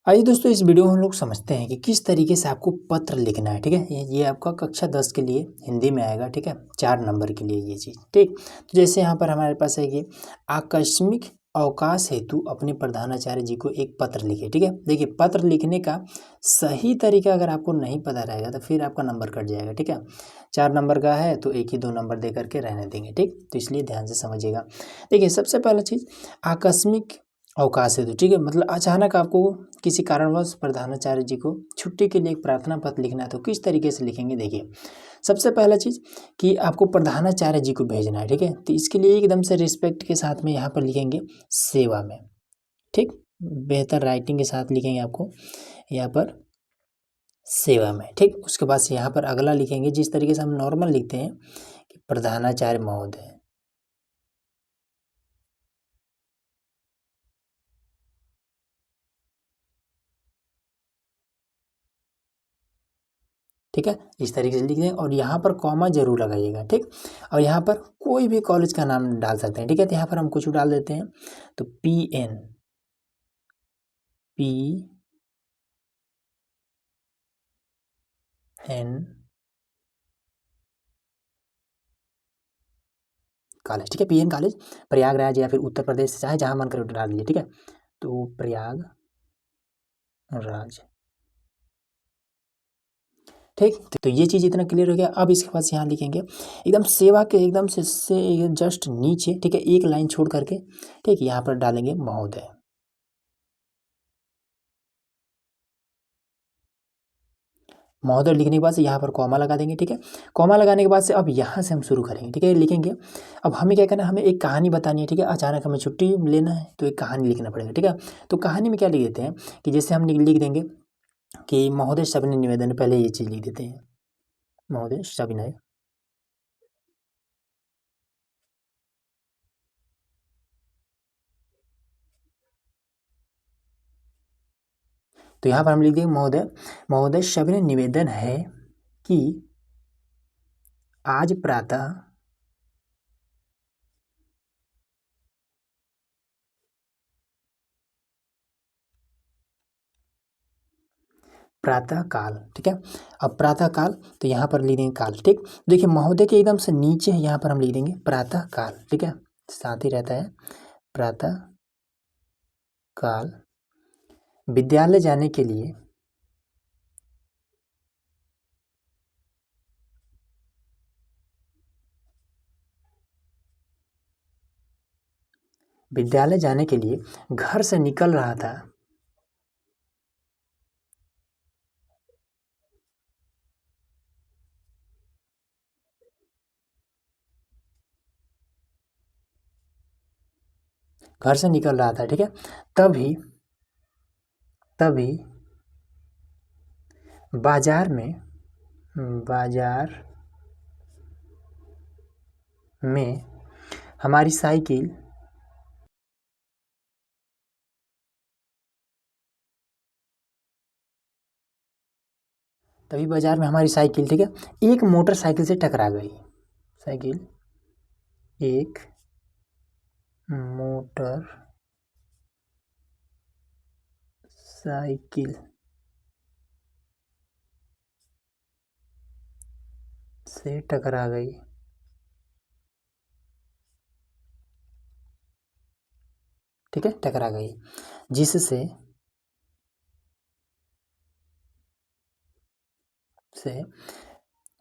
आइए दोस्तों, इस वीडियो में हम लोग समझते हैं कि किस तरीके से आपको पत्र लिखना है। ठीक है, ये आपका कक्षा 10 के लिए हिंदी में आएगा। ठीक है, 4 नंबर के लिए ये चीज़। ठीक, तो जैसे यहाँ पर हमारे पास है कि आकस्मिक अवकाश हेतु अपने प्रधानाचार्य जी को एक पत्र लिखे। ठीक है, देखिए पत्र लिखने का सही तरीका अगर आपको नहीं पता रहेगा तो फिर आपका नंबर कट जाएगा। ठीक है, 4 नंबर का है तो 1 ही 2 नंबर दे करके रहने देंगे। ठीक, तो इसलिए ध्यान से समझिएगा। देखिए सबसे पहला चीज़, आकस्मिक अवकाश हेतु। ठीक है, मतलब अचानक आपको किसी कारणवश प्रधानाचार्य जी को छुट्टी के लिए एक प्रार्थना पत्र लिखना है तो किस तरीके से लिखेंगे। देखिए सबसे पहला चीज़ कि आपको प्रधानाचार्य जी को भेजना है। ठीक है, तो इसके लिए एकदम से रिस्पेक्ट के साथ में यहाँ पर लिखेंगे सेवा में। ठीक, बेहतर राइटिंग के साथ लिखेंगे आपको यहाँ पर सेवा में। ठीक, उसके बाद से यहाँ पर अगला लिखेंगे जिस तरीके से हम नॉर्मल लिखते हैं कि प्रधानाचार्य महोदय। ठीक है, इस तरीके से लिख दें और यहाँ पर कॉमा जरूर लगाइएगा। ठीक, और यहाँ पर कोई भी कॉलेज का नाम डाल सकते हैं। ठीक है, तो यहाँ पर हम कुछ डाल देते हैं तो PN कॉलेज। ठीक है, PN कॉलेज प्रयागराज या फिर उत्तर प्रदेश, चाहे जहाँ मन करे डाल दीजिए। ठीक है, तो प्रयागराज। ठीक, तो ये चीज़ इतना क्लियर हो गया। अब इसके बाद यहाँ लिखेंगे एकदम सेवा के एकदम से जस्ट नीचे। ठीक है, एक लाइन छोड़ करके ठीक यहाँ पर डालेंगे महोदय। महोदय लिखने के बाद से यहाँ पर कॉमा लगा देंगे। ठीक है, कॉमा लगाने के बाद से अब यहाँ से हम शुरू करेंगे। ठीक है, लिखेंगे अब हमें क्या करना है, हमें एक कहानी बतानी है। ठीक है, अचानक हमें छुट्टी लेना है तो एक कहानी लिखना पड़ेगा। ठीक है, तो कहानी में क्या लिख देते हैं कि जैसे हम लिख देंगे कि महोदय सविनय निवेदन, पहले ये चीज़ लिख देते हैं महोदय सविनय। तो यहाँ पर हम लिख देंगे महोदय सविनय निवेदन है कि आज प्रातः काल। ठीक है, अब प्रातः काल तो यहाँ पर लिख देंगे काल। ठीक, देखिए महोदय के एकदम से नीचे यहाँ पर हम लिख देंगे प्रातः काल। ठीक है, साथ ही रहता है प्रातः काल विद्यालय जाने के लिए घर से निकल रहा था। घर से निकल रहा था। ठीक है, तभी बाजार में हमारी साइकिल ठीक है एक मोटरसाइकिल से टकरा गई। एक मोटर साइकिल से टकरा गई। ठीक है, टकरा गई जिससे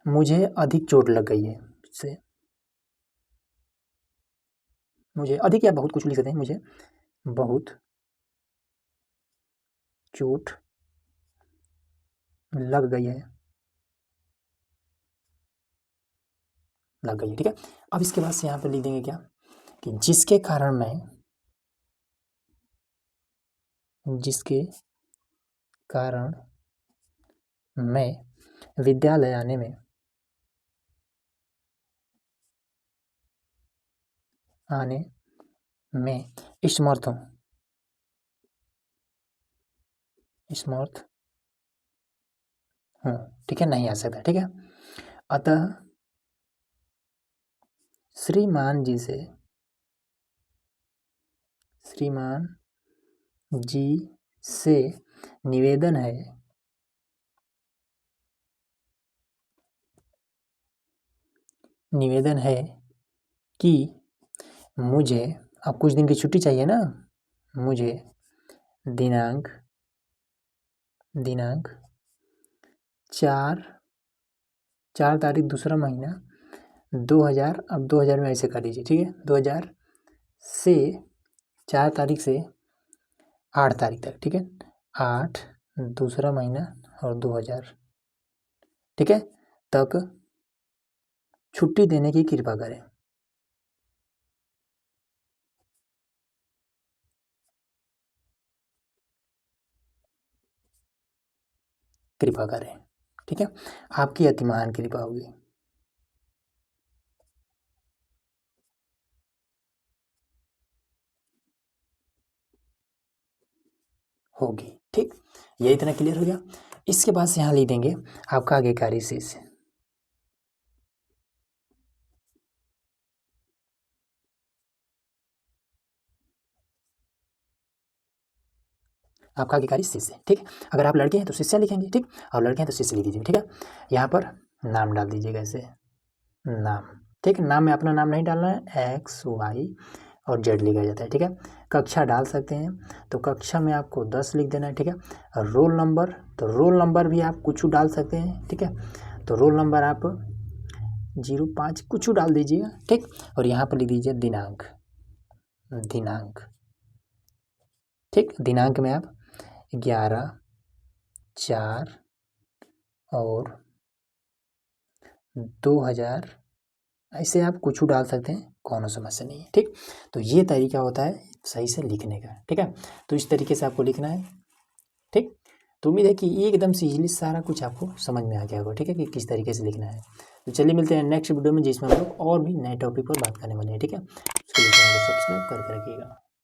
मुझे अधिक चोट लग गई है। से मुझे अधिक या बहुत कुछ लिख सकते हैं, मुझे बहुत चोट लग गई है। ठीक है, अब इसके बाद से यहाँ पर लिख देंगे क्या कि जिसके कारण मैं विद्यालय आने में समर्थ हूँ। ठीक है, नहीं आ सकता। ठीक है, अतः श्रीमान जी से निवेदन है कि मुझे, अब कुछ दिन की छुट्टी चाहिए ना, मुझे दिनांक 4 तारीख दूसरा महीना 2000, अब 2000 में ऐसे कर लीजिए, ठीक है, 2000 से 4 तारीख से 8 तारीख तक, ठीक है, 8 दूसरा महीना और 2000, ठीक है, तक छुट्टी देने की कृपा करें। कृपा करें, ठीक है, आपकी अति महान कृपा होगी, ठीक, ये इतना क्लियर हो गया। इसके बाद से यहाँ लिख देंगे आपका आगे कार्य शेष, आपका आगे कार्य शेष है, ठीक है। अगर आप लड़के हैं तो शिष्य लिखेंगे, ठीक, और लड़के हैं तो शिष्य लिख दीजिए, ठीक है। यहाँ पर नाम डाल दीजिएगा ऐसे, नाम, ठीक, नाम में अपना नाम नहीं डालना है, XY और Z लिखा जाता है, ठीक है। कक्षा डाल सकते हैं, तो कक्षा में आपको 10 लिख देना है, ठीक है। और रोल नंबर, तो रोल नंबर भी आप कुछ डाल सकते हैं, ठीक है, तो रोल नंबर आप 05 कुछ डाल दीजिएगा, ठीक। और यहाँ पर लिख दीजिए दिनांक, ठीक, दिनांक में आप 11/4 और 2000 ऐसे आप कुछ डाल सकते हैं, कोनो समस्या नहीं है, ठीक। तो ये तरीका होता है सही से लिखने का, ठीक है। तो इस तरीके से आपको लिखना है, ठीक। तो उम्मीद है कि एकदम से इजीली सारा कुछ आपको समझ में आ गया होगा, ठीक है, कि किस तरीके से लिखना है। तो चलिए मिलते हैं नेक्स्ट वीडियो में, जिसमें हम लोग और भी नए टॉपिक पर बात करने वाले हैं, ठीक है। उसके लिए चैनल को सब्सक्राइब करके रखिएगा।